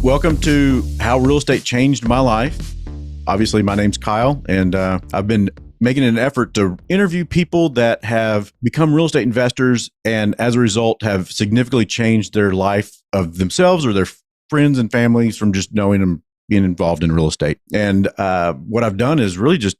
Welcome to How Real Estate Changed My Life. Obviously, my name's Kyle, and I've been making an effort to interview people that have become real estate investors and as a result have significantly changed their life of themselves or their friends and families from just knowing them being involved in real estate. And what I've done is really just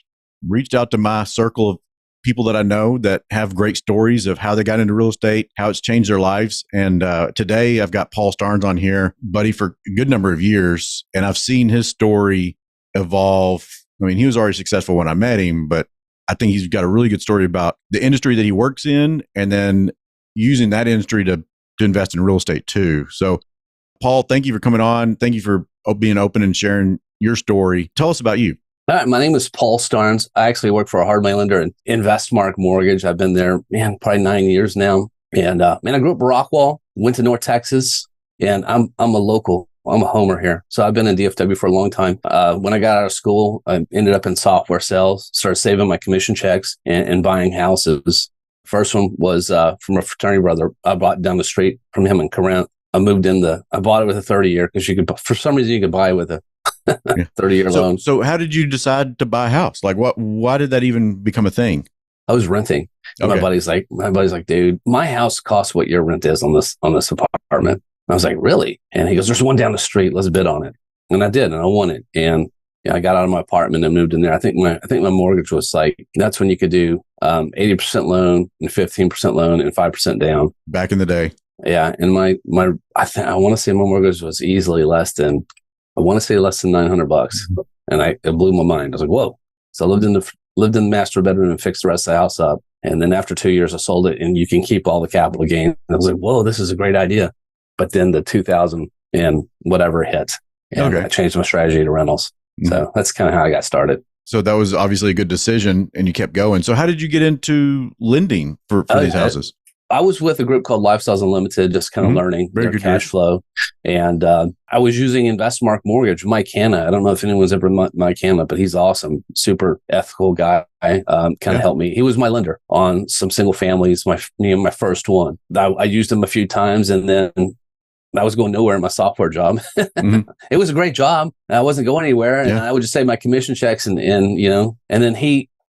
reached out to my circle of people that I know that have great stories of how they got into real estate, how it's changed their lives. And today I've got Paul Starnes on here, buddy for a good number of years. And I've seen his story evolve. I mean, he was already successful when I met him, but I think he's got a really good story about the industry that he works in and then using that industry to invest in real estate too. So Paul, thank you for coming on. Thank you for being open and sharing your story. Tell us about you. All right, my name is Paul Starnes. I actually work for a hard money lender in Investmark Mortgage. I've been there, probably 9 years now. And I grew up in Rockwall, went to North Texas, and I'm a local. I'm a homer here. So I've been in DFW for a long time. When I got out of school, I ended up in software sales, started saving my commission checks and buying houses. First one was from a fraternity brother I bought down the street from him in Corinth. I bought it with a 30-year because for some reason you could buy it with a 30-year loan. So how did you decide to buy a house? Like why did that even become a thing? I was renting. Okay. My buddy's like, dude, my house costs what your rent is on this apartment. I was like, really? And he goes, there's one down the street. Let's bid on it. And I did, and I won it. And I got out of my apartment and moved in there. I think my mortgage was like, that's when you could do 80% loan and 15% loan and 5% down. Back in the day. Yeah. And I want to say my mortgage was easily less than $900. And it blew my mind. I was like, whoa. So I lived in the master bedroom and fixed the rest of the house up. And then after 2 years, I sold it and you can keep all the capital gain. And I was like, whoa, this is a great idea. But then the 2000 and whatever hit. And I changed my strategy to rentals. Mm-hmm. So that's kind of how I got started. So that was obviously a good decision and you kept going. So how did you get into lending for these houses? I was with a group called Lifestyles Unlimited, just kind of learning their cash flow. And I was using Investmark Mortgage, Mike Hanna. I don't know if anyone's ever met Mike Hanna, but he's awesome. Super ethical guy. Kind of helped me. He was my lender on some single families, my first one. I used him a few times and then I was going nowhere in my software job. It was a great job. I wasn't going anywhere. And I would just save my commission checks and then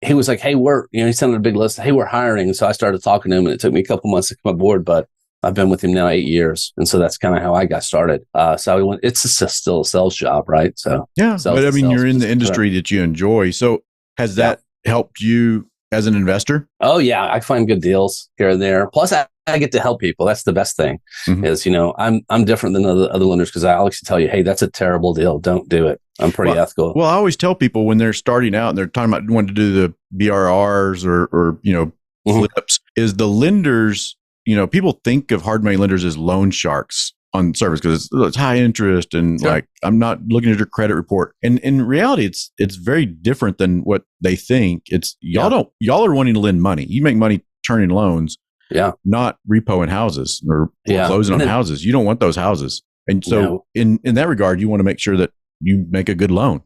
he was like, hey, he sent out a big list. Hey, we're hiring. So I started talking to him and it took me a couple months to come aboard, but I've been with him now 8 years. And so that's kind of how I got started. So it's still a sales job, right? So but I mean, you're in the industry that you enjoy. So has that helped you as an investor? Oh yeah. I find good deals here and there. Plus I get to help people. That's the best thing is, I'm different than other lenders because I always tell you, hey, that's a terrible deal. Don't do it. I'm pretty ethical. Well, I always tell people when they're starting out and they're talking about wanting to do the BRRs or flips is the lenders, people think of hard money lenders as loan sharks on service because it's high interest and like, I'm not looking at your credit report. And in reality, it's very different than what they think. It's y'all are wanting to lend money. You make money turning loans. Yeah. Not repoing houses or foreclosing on houses. You don't want those houses. And so in that regard, you want to make sure that you make a good loan.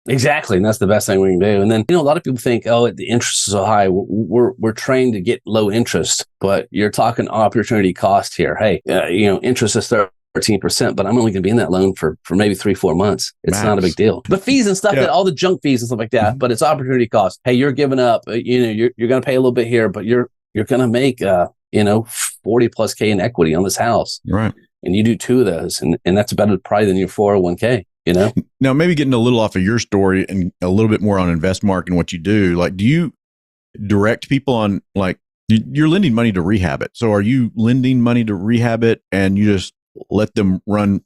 Exactly. And that's the best thing we can do. And then, a lot of people think, oh, the interest is so high. We're trained to get low interest, but you're talking opportunity cost here. Hey, interest is 13%, but I'm only going to be in that loan for maybe 3-4 months. It's not a big deal. But fees and stuff, that all the junk fees and stuff like that, but it's opportunity cost. Hey, you're giving up, you're going to pay a little bit here, but you're going to make, 40 plus K in equity on this house. Right. And you do 2 of those and that's better probably than your 401k. Now, maybe getting a little off of your story and a little bit more on Investmark and what you do, like, do you direct people on, like, you're lending money to rehab it. So are you lending money to rehab it and you just let them run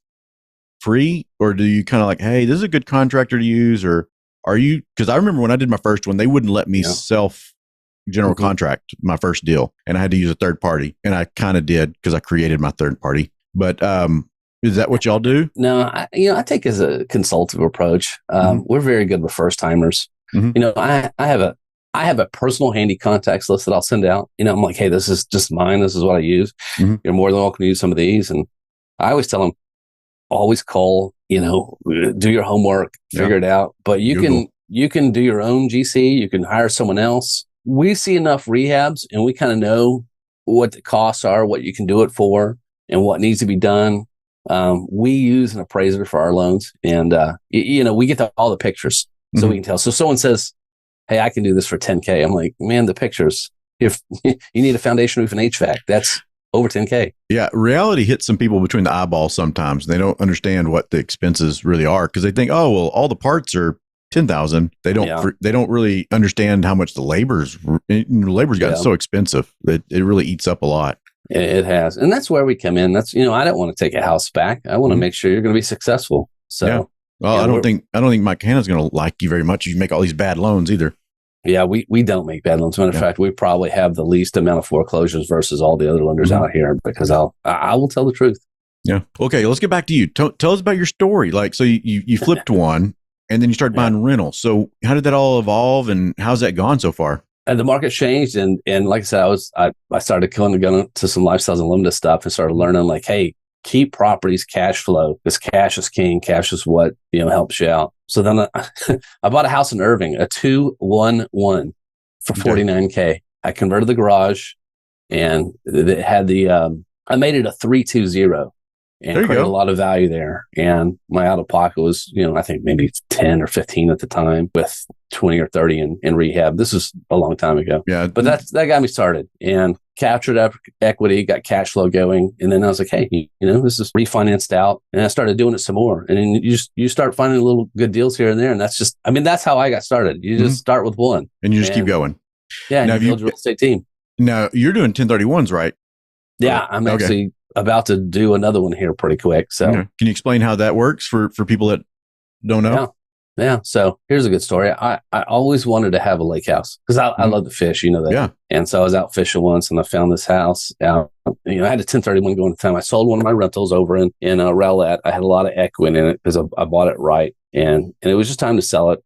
free? Or do you kind of like, hey, this is a good contractor to use? Or are you, because I remember when I did my first one, they wouldn't let me general contract my first deal and I had to use a third party. And I kind of did because I created my third party. But is that what y'all do? No, I take as a consultative approach. We're very good with first timers. I have a personal handy contacts list that I'll send out. I'm like, hey, this is just mine. This is what I use. You're more than welcome to use some of these. And I always tell them, always call, do your homework, figure it out. But you can do your own GC. You can hire someone else. We see enough rehabs and we kind of know what the costs are, what you can do it for, and what needs to be done. We use an appraiser for our loans, and we get all the pictures so we can tell. So someone says, "Hey, I can do this for $10K." I'm like, "Man, the pictures. If you need a foundation roof and HVAC, that's over $10K." Yeah, reality hits some people between the eyeballs sometimes. They don't understand what the expenses really are because they think, "Oh, well, all the parts are $10,000." They don't really understand how much labor's gotten so expensive that it really eats up a lot. It has. And that's where we come in. That's, I don't want to take a house back. I want to make sure you're going to be successful. So, yeah. Well, I don't think Mike Hanna's going to like you very much if you make all these bad loans either. Yeah, we don't make bad loans. As a matter of fact, we probably have the least amount of foreclosures versus all the other lenders out here because I will tell the truth. Yeah. Okay, let's get back to you. Tell us about your story. Like, so you flipped one and then you started buying rentals. So how did that all evolve and how's that gone so far? And the market changed, and like I said, I started going to some Lifestyles Unlimited stuff and started learning like, hey, keep properties cash flow because cash is king. Cash is what helps you out. So then I bought a house in Irving, a 211 for $49K. I converted the garage, and it had I made it a 320. And created a lot of value there. And my out of pocket was, I think maybe 10 or 15 at the time with 20 or 30 in rehab. This was a long time ago. Yeah. But that got me started and captured equity, got cash flow going. And then I was like, hey, this is refinanced out. And I started doing it some more. And then you start finding little good deals here and there. And that's how I got started. You just start with one. And you just keep going. Yeah. And you build your real estate team. Now you're doing 1031s, right? Yeah. I'm actually about to do another one here pretty quick. So can you explain how that works for people that don't know? Yeah. So here's a good story. I always wanted to have a lake house because I love to fish, that. Yeah. And so I was out fishing once and I found this house. I had a 1031 going at the time. I sold one of my rentals over in Rowlett. I had a lot of equity in it because I bought it right. And it was just time to sell it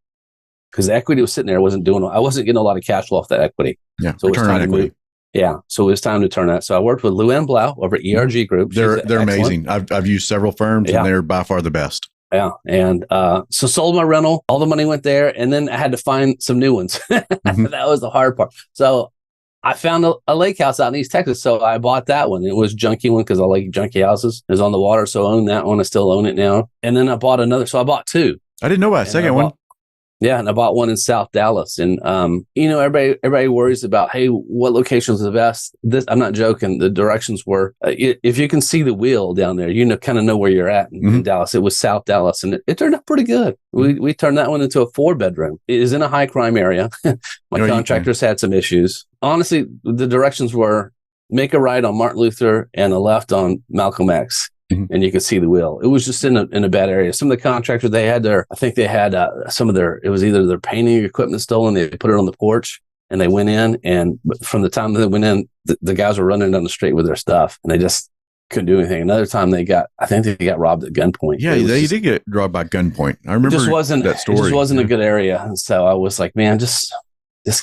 because the equity was sitting there. I wasn't getting a lot of cash flow off that equity. Yeah. So it was time to move. Yeah. So it was time to turn that. So I worked with Lou Ann Blau over at ERG Group. They're amazing. I've used several firms and they're by far the best. Yeah. And so sold my rental. All the money went there. And then I had to find some new ones. That was the hard part. So I found a lake house out in East Texas. So I bought that one. It was a junky one because I like junky houses. It was on the water. So I own that one. I still own it now. And then I bought another. So I bought two. I didn't know about a second one. Yeah, and I bought one in South Dallas, and everybody worries about, hey, what location is the best? I'm not joking. The directions were, if you can see the wheel down there, kind of know where you're at in Dallas. It was South Dallas, and it turned out pretty good. We turned that one into a 4-bedroom. It is in a high crime area. My contractors had some issues. Honestly, the directions were make a right on Martin Luther and a left on Malcolm X. And you could see the wheel. It was just in a bad area. Some of the contractors, they had it was either their painting equipment stolen. They put it on the porch and they went in. And from the time they went in, the guys were running down the street with their stuff and they just couldn't do anything. Another time they got robbed at gunpoint. Yeah, they did get robbed by gunpoint. I remember that story. It just wasn't a good area. And so I was like, man, just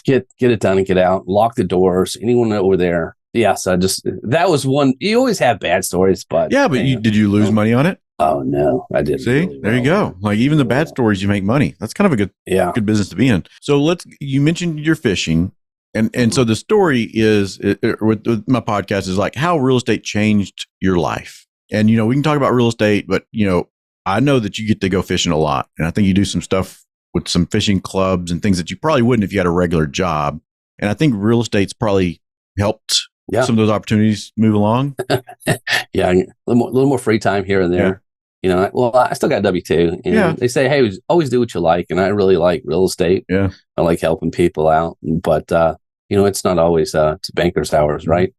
get it done and get out. Lock the doors. Anyone over there. Yeah, so that was one. You always have bad stories, but but did you lose money on it? Oh no, I didn't. See, really there you go. Like even the bad stories, you make money. That's kind of a good business to be in. So you mentioned your fishing, and so the story is with my podcast is like how real estate changed your life. And we can talk about real estate, but I know that you get to go fishing a lot, and I think you do some stuff with some fishing clubs and things that you probably wouldn't if you had a regular job. And I think real estate's probably helped. Yeah. Some of those opportunities move along. Yeah, a little more free time here and there. Yeah. I still got W-2. Yeah. They say, hey, always do what you like. And I really like real estate. Yeah. I like helping people out. But, it's not always it's banker's hours, right?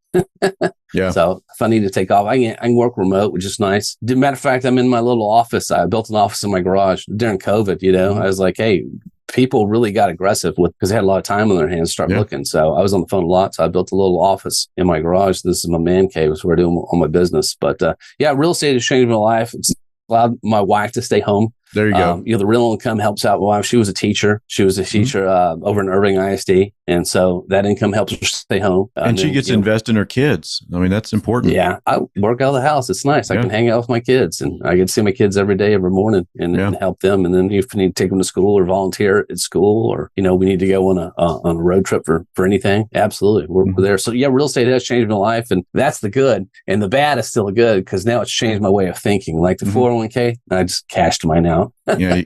Yeah. So if I need to take off, I can work remote, which is nice. Matter of fact, I'm in my little office. I built an office in my garage during COVID. I was like, hey, people really got aggressive because they had a lot of time on their hands to start looking. So I was on the phone a lot. So I built a little office in my garage. This is my man cave. It's where I do all my business. But real estate has changed my life. It's allowed my wife to stay home There you go. The rental income helps out my wife. She was a teacher. She was a teacher over in Irving ISD. And so that income helps her stay home. And she gets to invest in her kids. I mean, that's important. Yeah. I work out of the house. It's nice. I can hang out with my kids, and I get to see my kids every day, every morning, and help them. And then if we need to take them to school or volunteer at school, or, we need to go on a road trip for anything. Absolutely. We're there. So real estate has changed my life, and that's the good. And the bad is still the good, because now it's changed my way of thinking. Like the 401k, I just cashed mine out. And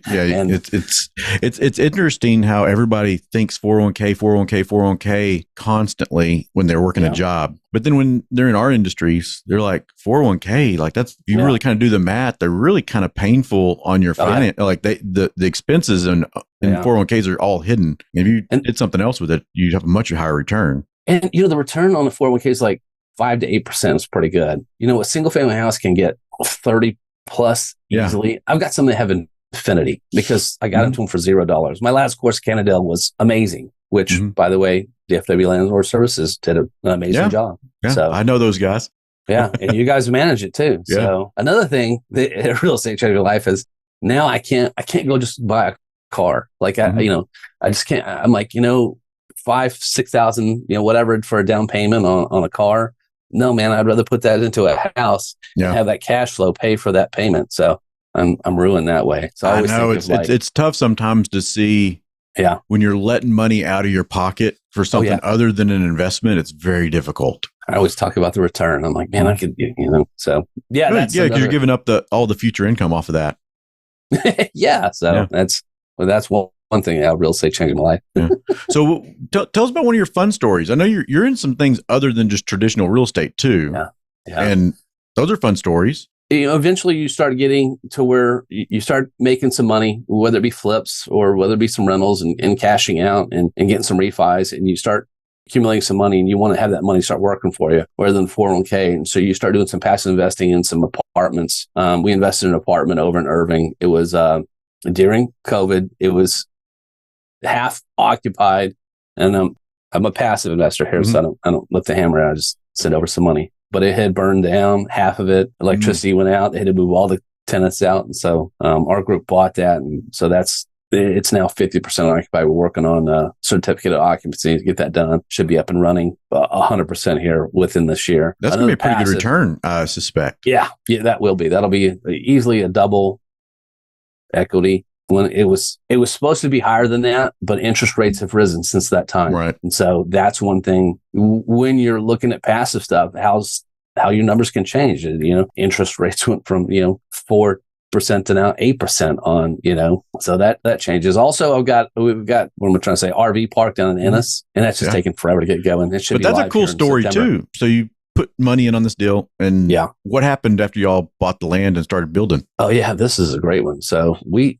it's interesting how everybody thinks 401k constantly when they're working a job. But then when they're in our industries, they're like 401k, like that's, you really kind of do the math. They're really kind of painful on your finance. Like the expenses in 401ks are all hidden. If you did something else with it, you have a much higher return. And the return on the 401k is like 5 to 8% is pretty good. A single family house can get 30 plus easily. I've got some that have Infinity because I got into them for $0. My last course, Cannondale, was amazing, which, by the way, DFW Landlord Services did an amazing job. Yeah, so I know those guys. And you guys manage it too. So another thing that real estate changed my life is now I can't go just buy a car. Like I just can't. I'm like, $5,000-6,000, whatever for a down payment on a car. No, man, I'd rather put that into a house and have that cash flow pay for that payment. So I'm ruined that way. So I know it's tough sometimes to see. When you're letting money out of your pocket for something other than an investment, it's very difficult. I always talk about the return. I'm like, man, I could, so because you're giving up all the future income off of that. That's one thing. Real estate changed my life. So tell us about one of your fun stories. I know you're in some things other than just traditional real estate too. And those are fun stories. Eventually you start getting to where you start making some money, whether it be flips or whether it be some rentals and cashing out and getting some refis, and you start accumulating some money, and you want to have that money start working for you rather than 401k. And so you start doing some passive investing in some apartments. We invested in an apartment over in Irving. It was during COVID. It was half occupied, and I'm a passive investor here, so I don't lift the hammer. I just send over some money. But it had burned down, half of it. Electricity went out. They had to move all the tenants out. And so our group bought that. And so it's now 50% occupied. We're working on a certificate of occupancy to get that done. Should be up and running 100% here within this year. That's going to be a pretty good return, I suspect. Yeah, that will be. That'll be easily a double equity. When it was supposed to be higher than that, but interest rates have risen since that time. Right. And so that's one thing when you're looking at passive stuff, how your numbers can change. Interest rates went from, 4% to now 8% on, so that changes. Also, we've got, what am I trying to say? RV park down in Ennis, and that's just taking forever to get going. But that's a cool story too. So you put money in on this deal, and what happened after y'all bought the land and started building? Oh yeah, this is a great one. So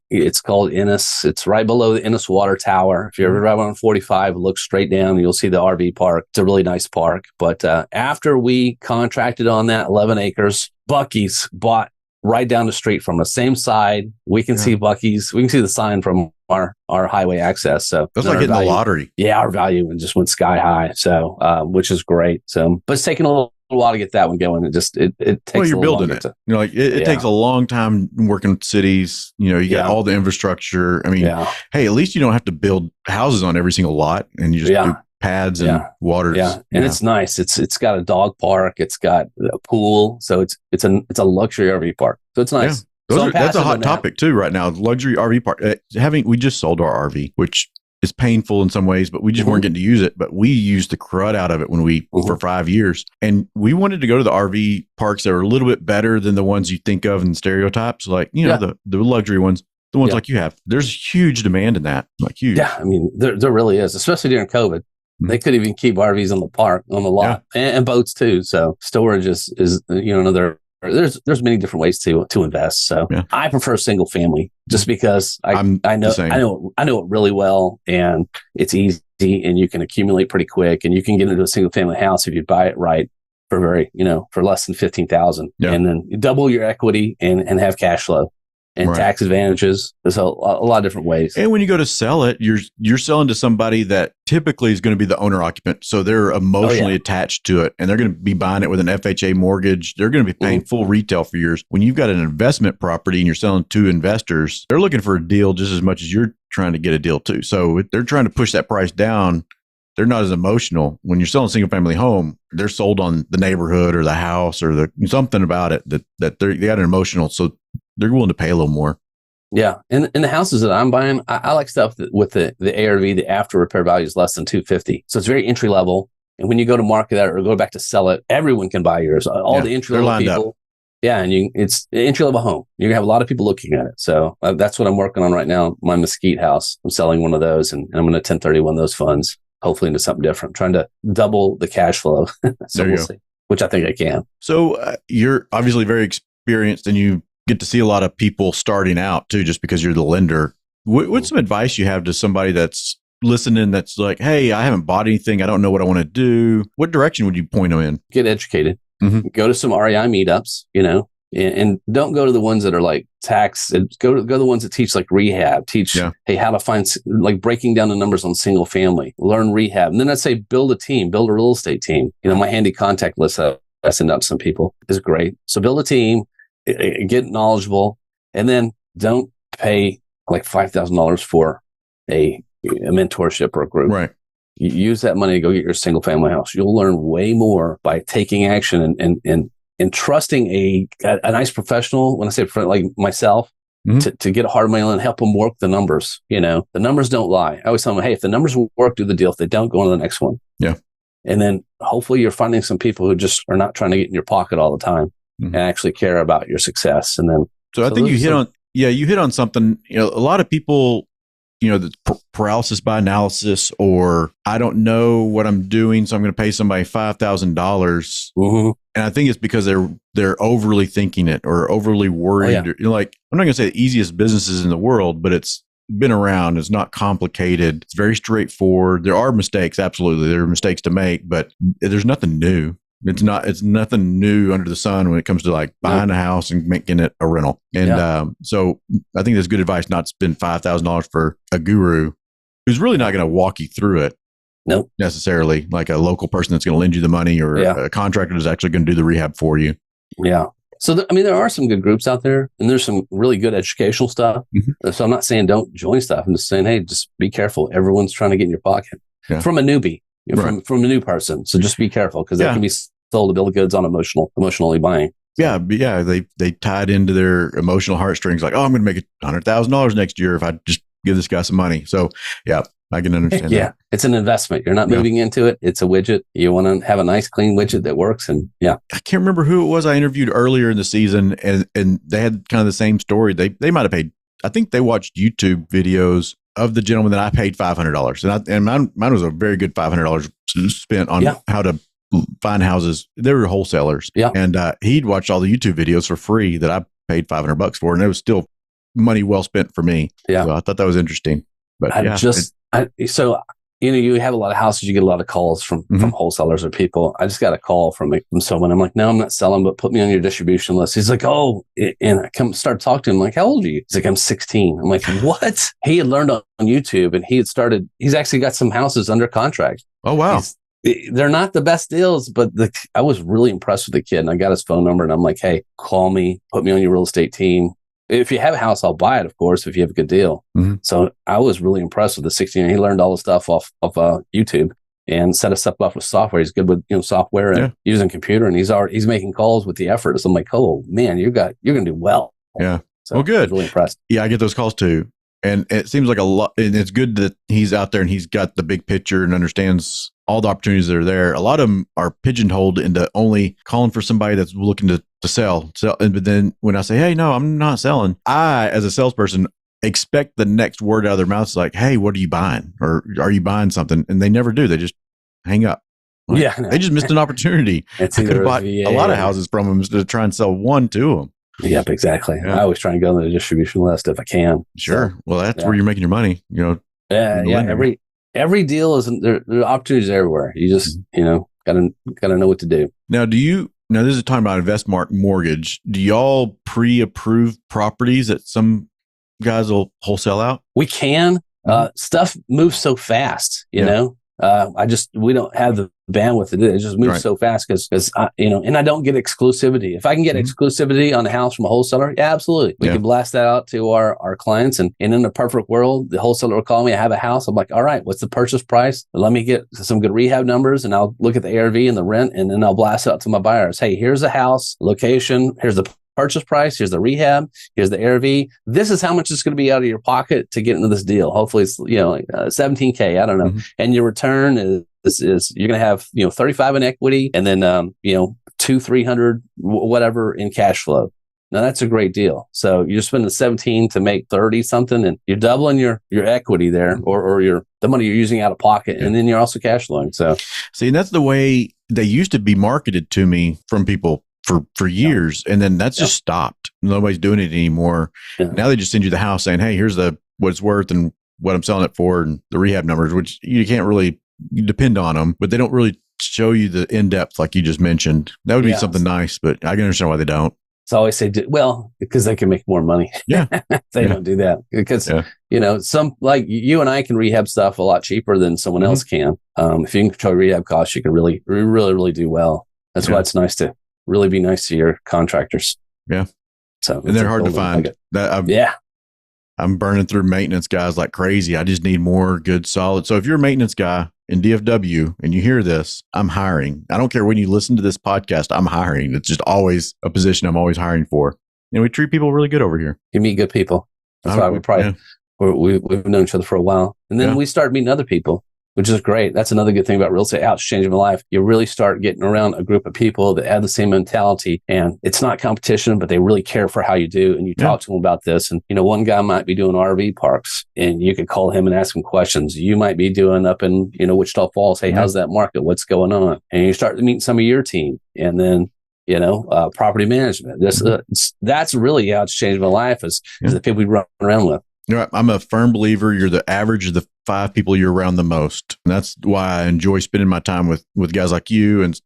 it's called Ennis. It's right below the Ennis Water Tower. If you ever drive on 45, look straight down, you'll see the RV park. It's a really nice park. But after we contracted on that 11 acres, Buc-ee's bought right down the street from the same side. We can see Buc-ee's. We can see the sign from our highway access. So that's like hitting the lottery. Yeah, our value just went sky high. So which is great. So, but it's taken a little while to get that one going. It takes. Well, you're building it. It takes a long time working with cities. You got all the infrastructure. I mean, hey, at least you don't have to build houses on every single lot, and you just do pads and waters. Yeah, and it's nice. It's got a dog park. It's got a pool. So it's a luxury RV park. So it's nice. Yeah. That's a hot topic too right now. Luxury RV park. We just sold our RV, which is painful in some ways, but we just weren't getting to use it. But we used the crud out of it when for 5 years, and we wanted to go to the RV parks that were a little bit better than the ones you think of in stereotypes, like the luxury ones, the ones like you have. There's huge demand in that, like huge. Yeah, I mean there really is, especially during COVID. They could even keep RVs on the lot, and boats too. So storage is another. There's many different ways to invest. So I prefer single family just because I know it really well, and it's easy, and you can accumulate pretty quick, and you can get into a single family house if you buy it right for for less than $15,000, and then you double your equity and have cash flow. and Right. tax advantages. There's a lot of different ways. And when you go to sell it, you're selling to somebody that typically is going to be the owner occupant. So they're emotionally attached to it, and they're going to be buying it with an FHA mortgage. They're going to be paying full retail for yours. When you've got an investment property and you're selling to investors, they're looking for a deal just as much as you're trying to get a deal too. So they're trying to push that price down. They're not as emotional. When you're selling a single family home, they're sold on the neighborhood or the house or something about it that they got an emotional. So they're willing to pay a little more. Yeah. And the houses that I'm buying, I like stuff with the ARV, the after repair value is less than 250. So it's very entry level. And when you go to market that or go back to sell it, everyone can buy yours. All the entry level people. Up. Yeah. And it's an entry level home. You're going to have a lot of people looking at it. So that's what I'm working on right now. My Mesquite house. I'm selling one of those and I'm going to 1031 those funds, hopefully into something different. I'm trying to double the cash flow. So we'll see, which I think I can. So you're obviously very experienced and you get to see a lot of people starting out too, just because you're the lender. What's some advice you have to somebody that's listening that's like, hey, I haven't bought anything. I don't know what I want to do. What direction would you point them in? Get educated. Go to some REI meetups, and don't go to the ones that are like tax. Go to the ones that teach like rehab, hey, how to find like breaking down the numbers on single family, learn rehab. And then I'd say build a team, build a real estate team. My handy contact list I send out to some people is great. So build a team. Get knowledgeable, and then don't pay like $5,000 for a mentorship or a group. Right. You use that money to go get your single family house. You'll learn way more by taking action and trusting a nice professional. When I say like myself, to get a hard money and help them work the numbers. The numbers don't lie. I always tell them, hey, if the numbers work, do the deal. If they don't, go on to the next one. Yeah. And then hopefully you're finding some people who just are not trying to get in your pocket all the time. And actually care about your success. And then, I think you hit on something, a lot of people, the paralysis by analysis, or I don't know what I'm doing, so I'm going to pay somebody $5,000. And I think it's because they're overly thinking it or overly worried. Like, I'm not going to say the easiest businesses in the world, but it's been around. It's not complicated. It's very straightforward. There are mistakes. Absolutely. There are mistakes to make, but there's nothing new. It's nothing new under the sun when it comes to like buying a house and making it a rental. And so I think that's good advice not to spend $5,000 for a guru who's really not going to walk you through it. Nope. Necessarily, like a local person that's going to lend you the money or a contractor that's actually going to do the rehab for you. Yeah. So, there are some good groups out there and there's some really good educational stuff. So I'm not saying don't join stuff. I'm just saying, hey, just be careful. Everyone's trying to get in your pocket from a newbie, from a new person. So just be careful because that can be sold a bill of goods on emotionally buying. Yeah. They tied into their emotional heartstrings. Like, oh, I'm going to make $100,000 next year if I just give this guy some money. So I can understand that. It's an investment. You're not moving into it. It's a widget. You want to have a nice, clean widget that works. And I can't remember who it was I interviewed earlier in the season, and they had kind of the same story. They might have paid. I think they watched YouTube videos of the gentleman that I paid $500, and mine was a very good $500 spent on how to find houses. They were wholesalers, and he'd watched all the YouTube videos for free that I paid $500 for, and it was still money well spent for me. So I thought that was interesting. But you have a lot of houses, you get a lot of calls from wholesalers or people. I just got a call from someone. I'm like, no, I'm not selling, but put me on your distribution list. He's like, oh, and I start talking to him. I'm like, how old are you? He's like, I'm 16. I'm like, what? He had learned on YouTube and he's actually got some houses under contract. Oh, wow. They're not the best deals, but I was really impressed with the kid and I got his phone number and I'm like, hey, call me, put me on your real estate team. If you have a house, I'll buy it, of course, if you have a good deal. So I was really impressed with the 16. He learned all the stuff off of YouTube and set us up with software. He's good with software and using computer, and he's making calls with the effort. So I'm like, oh man, you're going to do well. Yeah. So well, good. I was really impressed. Yeah, I get those calls too. And it seems like a lot, and it's good that he's out there and he's got the big picture and understands all the opportunities that are there. A lot of them are pigeonholed into only calling for somebody that's looking to sell. But then when I say, hey, no, I'm not selling, I, as a salesperson, expect the next word out of their mouth is like, hey, what are you buying? Or are you buying something? And they never do. They just hang up. Like, they just missed an opportunity. I could have bought a lot of houses from them to try and sell one to them. Yep, exactly. I always try and go on the distribution list if I can. Sure. So, well, that's where you're making your money, Every deal is there are opportunities everywhere. You just, gotta know what to do. Now, do you Now, this is talking about Investmark Mortgage. Do y'all pre-approve properties that some guys will wholesale out? We can. Stuff moves so fast, you know. We don't have the bandwidth to do it. It just moves so fast because and I don't get exclusivity. If I can get exclusivity on a house from a wholesaler, absolutely. We can blast that out to our clients. And in the perfect world, the wholesaler will call me. I have a house. I'm like, all right, what's the purchase price? Let me get some good rehab numbers, and I'll look at the ARV and the rent, and then I'll blast it out to my buyers. Hey, here's a house, location, here's the purchase price, here's the rehab, here's the ARV. This is how much it's going to be out of your pocket to get into this deal. Hopefully it's, like $17K, I don't know. And your return is you're going to have, 35 in equity, and then, 200-300, whatever in cash flow. Now that's a great deal. So you're spending 17 to make 30 something, and you're doubling your equity there, or the money you're using out of pocket. And then you're also cash flowing. So see, and that's the way they used to be marketed to me from people for years. And then that's just stopped. Nobody's doing it anymore. Now they just send you the house saying, hey, here's what it's worth and what I'm selling it for, and the rehab numbers, which you can't really depend on them, but they don't really show you the in-depth like you just mentioned. That would be something nice, but I can understand why they don't. So I always say, because they can make more money. Yeah. They don't do that because, some like you and I can rehab stuff a lot cheaper than someone else can. If you can control rehab costs, you can really, really, really do well. That's why it's nice to really be nice to your contractors. Yeah. So, and they're hard to find. I'm burning through maintenance guys like crazy. I just need more good, solid. So if you're a maintenance guy in DFW and you hear this, I'm hiring. I don't care when you listen to this podcast, I'm hiring. It's just always a position I'm always hiring for. And we treat people really good over here. You meet good people. That's why we probably, we've known each other for a while. And then we start meeting other people, which is great. That's another good thing about real estate. How it's changing my life. You really start getting around a group of people that have the same mentality, and it's not competition, but they really care for how you do. And you talk to them about this. And, one guy might be doing RV parks, and you could call him and ask him questions. You might be doing up in, Wichita Falls. Hey, how's that market? What's going on? And you start to meet some of your team, and then, property management. That's really how it's changed my life is the people we run around with. I'm a firm believer you're the average of the 5 people you're around the most. And that's why I enjoy spending my time with guys like you and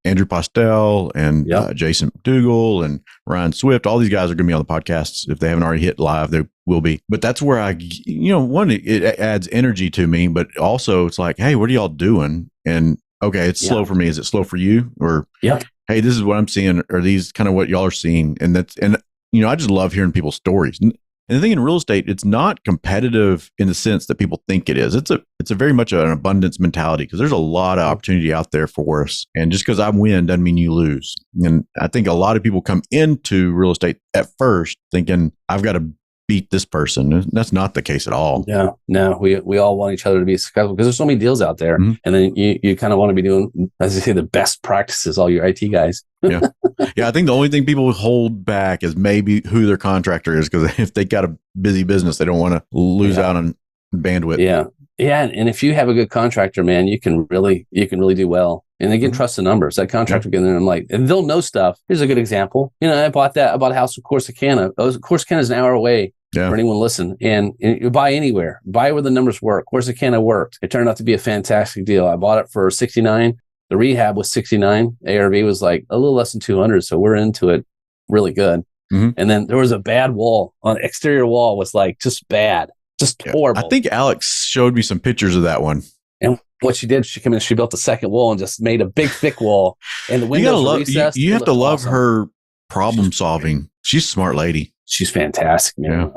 Andrew Postel and Jason McDougall and Ryan Swift. All these guys are going to be on the podcasts. If they haven't already hit live, they will be. But that's where one, it adds energy to me, but also it's like, hey, what are y'all doing? And okay, it's slow for me. Is it slow for you? Or hey, this is what I'm seeing. Or these kind of what y'all are seeing? And I just love hearing people's stories. And the thing in real estate, it's not competitive in the sense that people think it is. It's a very much an abundance mentality because there's a lot of opportunity out there for us. And just because I win doesn't mean you lose. And I think a lot of people come into real estate at first thinking, I've got to beat this person. That's not the case at all. Yeah, no, we all want each other to be successful because there's so many deals out there. And then you kind of want to be doing, as I say, the best practices, all your IT guys. Yeah. I think the only thing people hold back is maybe who their contractor is, because if they got a busy business, they don't want to lose out on bandwidth. Yeah. And if you have a good contractor, man, you can really do well. And they can trust the numbers. That contractor get in there and they'll know stuff. Here's a good example. I bought a house in Corsicana. Corsicana is an hour away. For anyone listen, and you buy anywhere, buy where the numbers work. Corsicana worked. It turned out to be a fantastic deal. I bought it for 69. The rehab was 69. ARV was like a little less than 200. So we're into it really good. And then there was a bad wall on the exterior wall was like just bad, just horrible. I think Alex showed me some pictures of that one. And what she did, she came in, she built a second wall and just made a big, thick wall. And the windows were recessed. You have to love her problem solving. She's a smart lady. She's fantastic, man.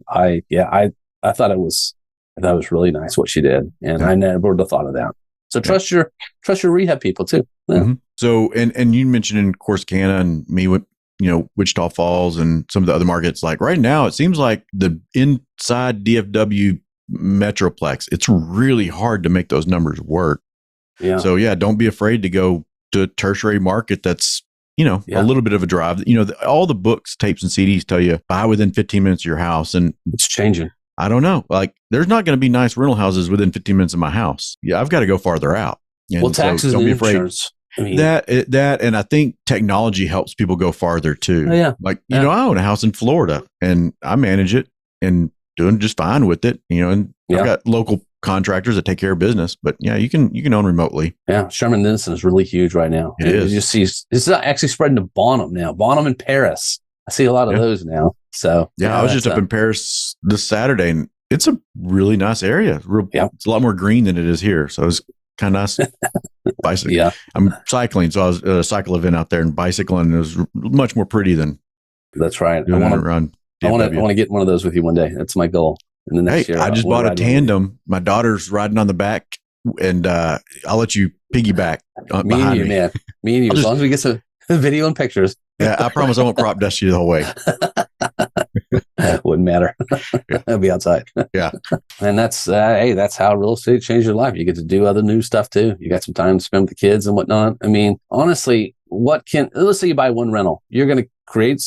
I thought it was really nice what she did, and I never would have thought of that. So trust your rehab people too. Yeah. So and you mentioned in Corsicana and me with Wichita Falls and some of the other markets. Like right now, it seems like the inside DFW metroplex, it's really hard to make those numbers work. Yeah. So don't be afraid to go to a tertiary market that's a little bit of a drive. All the books, tapes, and CDs tell you buy within 15 minutes of your house. And it's changing. I don't know. Like, there's not going to be nice rental houses within 15 minutes of my house. Yeah, I've got to go farther out. And taxes and insurance. That, and I think technology helps people go farther too. Like, I own a house in Florida and I manage it and doing just fine with it. And I've got local contractors that take care of business, but yeah, you can own remotely. Yeah. Sherman Denison is really huge right now. It is. You see, it's actually spreading to Bonham now. Bonham and Paris. I see a lot of those now. So I was just up in Paris this Saturday, and it's a really nice area. It's a lot more green than it is here. So it's kind of nice. Bicycle. Yeah. I'm cycling. So I was at a cycle event out there and bicycling. It was much more pretty than. That's right. I want to get one of those with you one day. That's my goal. In the next year, I just bought a tandem. My daughter's riding on the back, and I'll let you piggyback behind me. Man. Me and you. As long as we get some video and pictures. Yeah, I promise I won't crop dust you the whole way. Wouldn't matter. I'll be outside. Yeah. And that's how real estate changed your life. You get to do other new stuff too. You got some time to spend with the kids and whatnot. I mean, honestly, let's say you buy one rental, you're going to get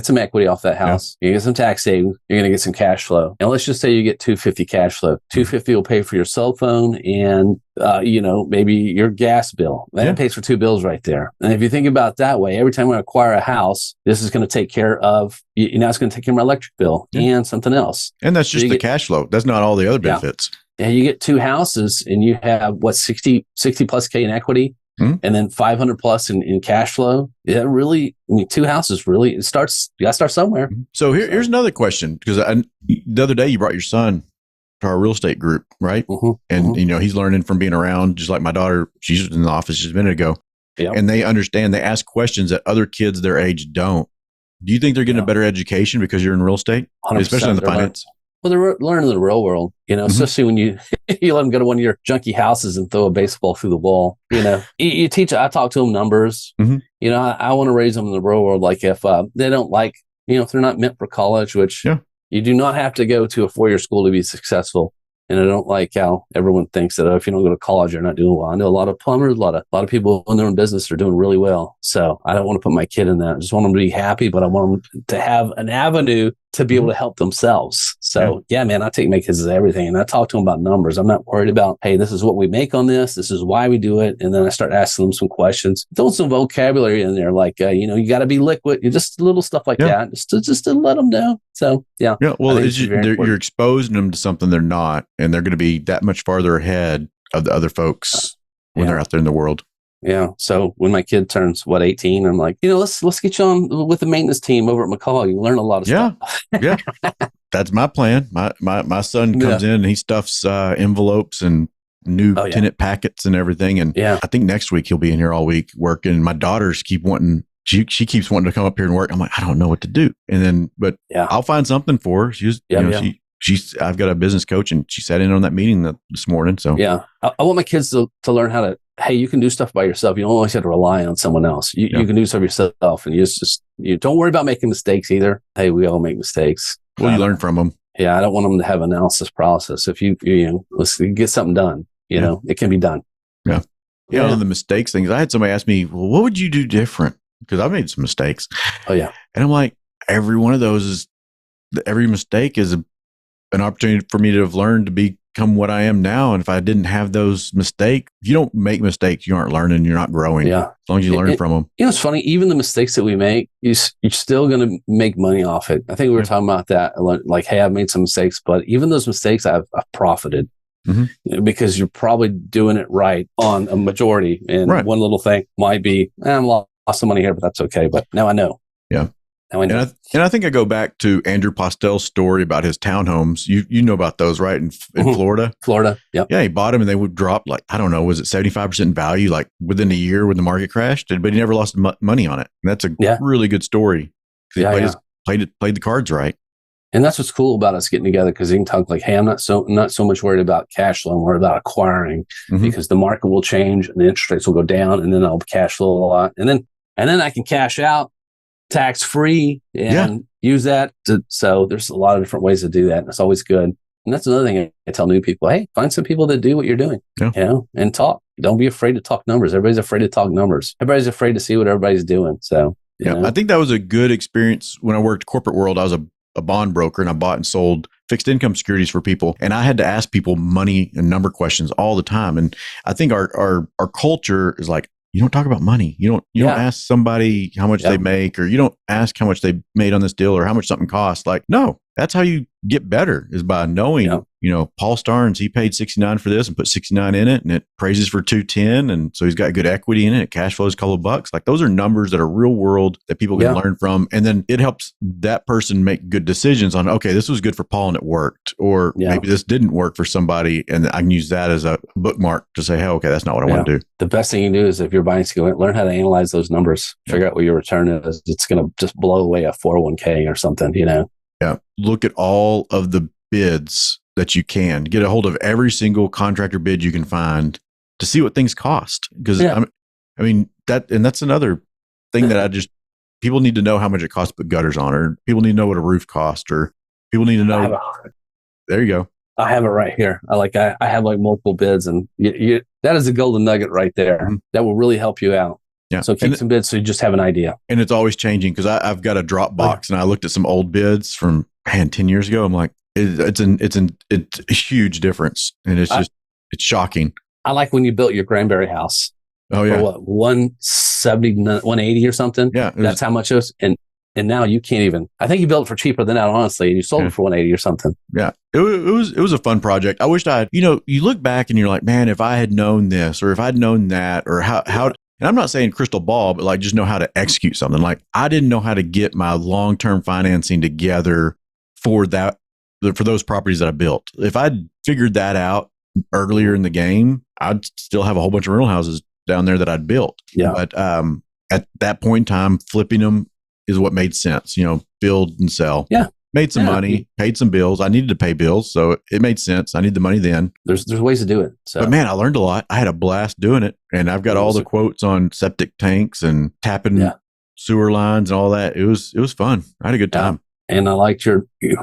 some equity off that house. Yeah. You get some tax savings. You're going to get some cash flow. And let's just say you get $250 cash flow. $250 will pay for your cell phone and, maybe your gas bill. That pays for two bills right there. And if you think about it that way, every time I acquire a house, this is going to take care of, it's going to take care of my electric bill and something else. And that's just the cash flow. That's not all the other benefits. Yeah, you get two houses and you have 60 plus K in equity. And then 500 plus in cash flow. Yeah, really, two houses, really, you got to start somewhere. So here's another question, because the other day you brought your son to our real estate group, right? And, he's learning from being around, just like my daughter, she's in the office just a minute ago. Yep. And they ask questions that other kids their age don't. Do you think they're getting a better education because you're in real estate, especially in the finance? Well, they're learning the real world, especially when you let them go to one of your junky houses and throw a baseball through the wall. You teach. I talk to them numbers. I want to raise them in the real world. Like if they don't if they're not meant for college, which you do not have to go to a 4-year school to be successful. And I don't like how everyone thinks that if you don't go to college, you're not doing well. I know a lot of plumbers, a lot of people in their own business are doing really well. So I don't want to put my kid in that. I just want them to be happy, but I want them to have an avenue to be able to help themselves. So man, I take my kids to everything and I talk to them about numbers. I'm not worried about, hey, this is what we make on this. This is why we do it. And then I start asking them some questions, throw some vocabulary in there. Like, you got to be liquid. Just little stuff like that, just to let them know. So, yeah. Well, you're exposing them to something they're not, and they're going to be that much farther ahead of the other folks when they're out there in the world. Yeah. So when my kid turns 18, I'm like, let's get you on with the maintenance team over at McCall. You learn a lot of stuff. Yeah. That's my plan. My son comes in and he stuffs envelopes and new tenant packets and everything. And I think next week he'll be in here all week working. My daughters keep wanting. She keeps wanting to come up here and work. I'm like, I don't know what to do. And then, but I'll find something for her. I've got a business coach and she sat in on that meeting this morning. So I want my kids to learn how to, hey, you can do stuff by yourself. You don't always have to rely on someone else. You can do stuff yourself, and you don't worry about making mistakes either. Hey, we all make mistakes. Well, you learn from them. Yeah. I don't want them to have analysis paralysis. If let's get something done, it can be done. Yeah. Yeah. The mistakes things. I had somebody ask me, well, what would you do different? Because I've made some mistakes. Oh yeah. And I'm like, every one of those every mistake is an opportunity for me to have learned to become what I am now. And if I didn't have those mistakes, if you don't make mistakes, you aren't learning, you're not growing. Yeah. As long as you learn from them. It's funny, even the mistakes that we make, you're still going to make money off it. I think we were talking about that. Like, hey, I've made some mistakes, but even those mistakes, I've profited. Because you're probably doing it right on a majority. And one little thing might be, I'm lost some money here, but that's okay. But now I know. Yeah. And I think I go back to Andrew Postel's story about his townhomes. You know about those, right? In Florida? Florida, yep. Yeah, he bought them and they would drop was it 75% in value like within a year when the market crashed? But he never lost money on it. And that's a really good story. He played the cards right. And that's what's cool about us getting together, because he can talk like, hey, I'm not so much worried about cash flow. I'm worried about acquiring because the market will change and the interest rates will go down, and then I'll cash flow a lot. And then I can cash out tax free and use that. So there's a lot of different ways to do that. And it's always good. And that's another thing I tell new people, hey, find some people that do what you're doing, and talk. Don't be afraid to talk numbers. Everybody's afraid to talk numbers. Everybody's afraid to see what everybody's doing. So, I think that was a good experience. When I worked corporate world, I was a bond broker and I bought and sold fixed income securities for people. And I had to ask people money and number questions all the time. And I think our culture is like, you don't talk about money. You don't ask somebody how much they make, or you don't ask how much they made on this deal or how much something costs. Like, no, that's how you get better, is by knowing, Paul Starnes, he paid 69 for this and put 69 in it, and it praises for 210. And so he's got good equity in it. It cash flows a couple of bucks. Like, those are numbers that are real world that people can learn from. And then it helps that person make good decisions on, okay, this was good for Paul and it worked, or maybe this didn't work for somebody. And I can use that as a bookmark to say, hey, okay, that's not what I want to do. The best thing you can do is, if you're buying skill, learn how to analyze those numbers, figure out what your return is. It's going to just blow away a 401k or something, Yeah. Look at all of the bids that you can. Get a hold of every single contractor bid you can find to see what things cost. Because that's another thing that people need to know how much it costs to put gutters on, or people need to know what a roof costs, or people need to know. There you go. I have it right here. I have like multiple bids, and that is a golden nugget right there. Mm-hmm. That will really help you out. Yeah. So keep some bids so you just have an idea. And it's always changing, because I've got a Dropbox and I looked at some old bids from 10 years ago. I'm like, it's a huge difference. And it's shocking. I like when you built your Granbury house. Oh yeah. For what, 170, 180 or something? Yeah. That's how much it was. And now you can't even, I think you built it for cheaper than that, honestly. And you sold it for 180 or something. Yeah. It was a fun project. I wished you look back and you're like, man, if I had known this, or if I'd known that, or how, and I'm not saying crystal ball, but like, just know how to execute something. Like, I didn't know how to get my long-term financing together for those properties that I built. If I'd figured that out earlier in the game, I'd still have a whole bunch of rental houses down there that I'd built. Yeah. But at that point in time, flipping them is what made sense. Build and sell. Yeah. Made some money, paid some bills. I needed to pay bills, so it made sense. I need the money then. There's ways to do it. So. But man, I learned a lot. I had a blast doing it, and I've got all the quotes on septic tanks and tapping sewer lines and all that. It was fun. I had a good time. And I liked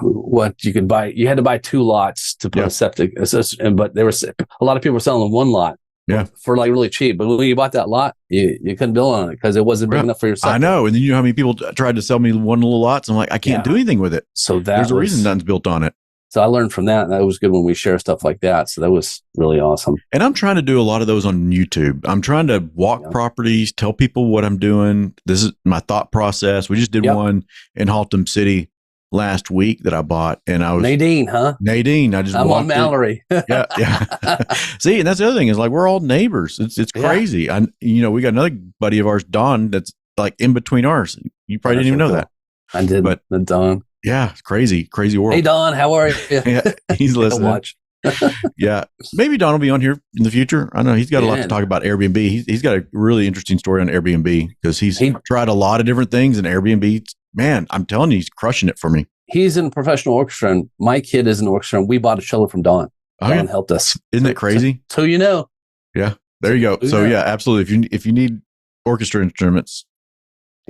what you could buy. You had to buy 2 lots to put a septic, but there was a lot of people were selling 1 lot. Yeah. For like really cheap. But when you bought that lot, you couldn't build on it because it wasn't big enough for your septic. I know. And then you know how many people tried to sell me one little lots. I'm like, I can't do anything with it. So there's a reason nothing's built on it. So I learned from that. And that was good when we share stuff like that. So that was really awesome. And I'm trying to do a lot of those on YouTube. I'm trying to walk properties, tell people what I'm doing. This is my thought process. We just did one in Haltom City last week that I bought, and I was Nadine, huh? Nadine. I'm on Mallory. Yeah. See, and that's the other thing is, like, we're all neighbors. It's crazy. We got another buddy of ours, Don, that's like in between ours. You probably didn't even know that. I did, but Don. Yeah, crazy world. Hey, Don, how are you? Yeah, he's listening. Watch. Yeah, maybe Don will be on here in the future. I know he's got a lot to talk about Airbnb. He's got a really interesting story on Airbnb, because he's tried a lot of different things, and Airbnb. Man, I'm telling you, he's crushing it for me. He's in a professional orchestra, and my kid is in an orchestra, and we bought a cello from Don. Don helped us. Isn't it crazy? So you know. Yeah, there you go. So yeah, absolutely. If you need orchestra instruments,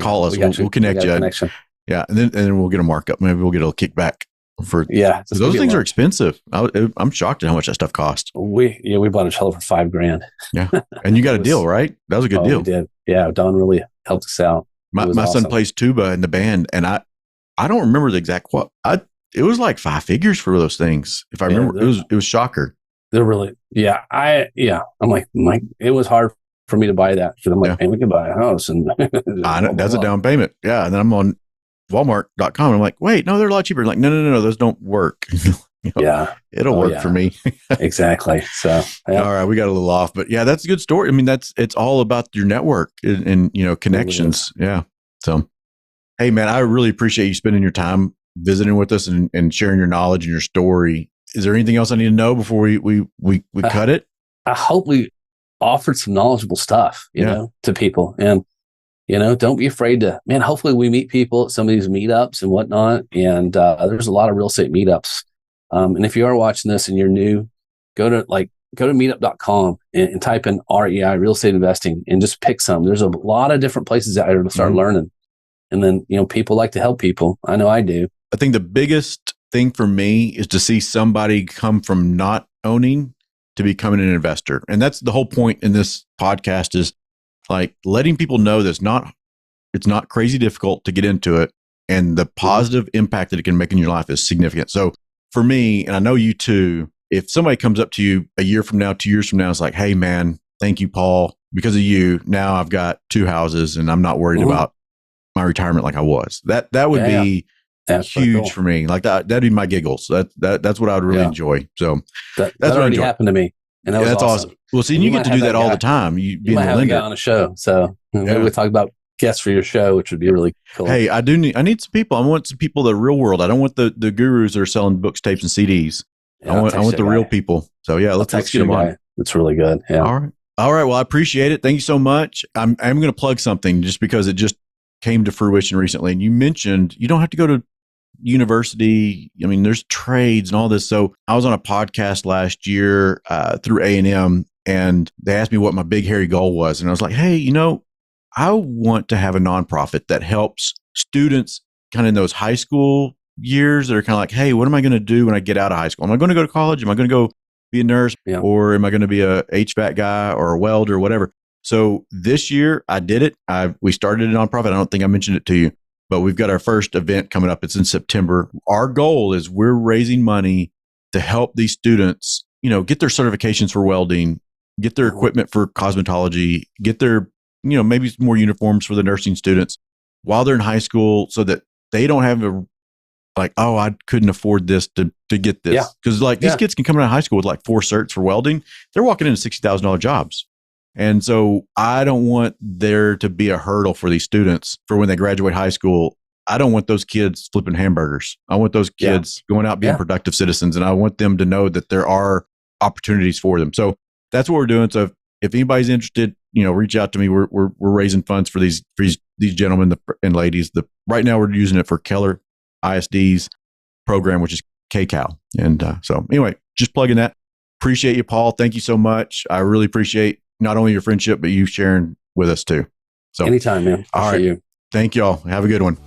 call us. We'll connect you. Connection. Yeah, and then we'll get a markup. Maybe we'll get a kickback for. Yeah, those things are expensive. I'm shocked at how much that stuff costs. We bought a cello for $5,000. Yeah, and you got a deal, right? That was a good deal. We did. Yeah, Don really helped us out. My son plays tuba in the band, and I don't remember the exact quote. It was like 5 figures for those things. If I remember, it was shocker. They're really, I'm like, it was hard for me to buy that. So I'm like, man, we can buy a house, and that's a down payment. Yeah, and then I'm on Walmart.com. And I'm like, wait, no, they're a lot cheaper. Like, no, those don't work. It'll work for me. Exactly. So all right, we got a little off, but yeah, that's a good story. I mean, it's all about your network and connections. Yeah. So, hey man, I really appreciate you spending your time visiting with us and sharing your knowledge and your story. Is there anything else I need to know before we cut it? I hope we offered some knowledgeable stuff, to people, and don't be afraid to, man, hopefully we meet people at some of these meetups and whatnot. And there's a lot of real estate meetups. And if you are watching this and you're new, go to meetup.com and type in REI, real estate investing, and just pick some. There's a lot of different places out there to start learning. And then, people like to help people. I know I do. I think the biggest thing for me is to see somebody come from not owning to becoming an investor. And that's the whole point in this podcast, is like letting people know that it's not crazy difficult to get into it, and the positive impact that it can make in your life is significant. So for me, and I know you too, if somebody comes up to you a year from now, 2 years from now, it's like, hey man, thank you, Paul. Because of you, now I've got 2 houses and I'm not worried about my retirement like I was. That would be That's huge cool. for me. Like that'd be my giggles. That's what I would really enjoy. So that that's what already happened to me. And that was awesome. Well, see, you get to do that all the time. You might have a lender guy on a show. So maybe we talk about guests for your show, which would be really cool. Hey, I need some people. I want some people that are real world. I don't want the gurus that are selling books, tapes, and CDs. I want the real people. So yeah, let's get them on. It's really good. Yeah. All right. Well, I appreciate it. Thank you so much. I'm going to plug something just because it just came to fruition recently. And you mentioned you don't have to go to university. I mean, there's trades and all this. So I was on a podcast last year through A&M, and they asked me what my big hairy goal was. And I was like, hey, I want to have a nonprofit that helps students kind of in those high school years that are kind of like, hey, what am I going to do when I get out of high school? Am I going to go to college? Am I going to go be a nurse? Yeah. Or am I going to be a HVAC guy or a welder or whatever? So this year I did it. We started a nonprofit. I don't think I mentioned it to you, but we've got our first event coming up. It's in September. Our goal is we're raising money to help these students, get their certifications for welding, get their equipment for cosmetology, get their, maybe more uniforms for the nursing students while they're in high school, so that they don't have I couldn't afford this to get this. Because these kids can come out of high school with like 4 certs for welding. They're walking into $60,000 jobs. And so I don't want there to be a hurdle for these students for when they graduate high school. I don't want those kids flipping hamburgers. I want those kids going out being productive citizens. And I want them to know that there are opportunities for them. So that's what we're doing. So if anybody's interested, reach out to me. We're raising funds for these gentlemen and ladies. Right now we're using it for Keller ISD's program, which is KCAL. And so anyway, just plugging that. Appreciate you, Paul. Thank you so much. I really appreciate not only your friendship, but you sharing with us too. So anytime, man. All right. You. Thank y'all. Have a good one.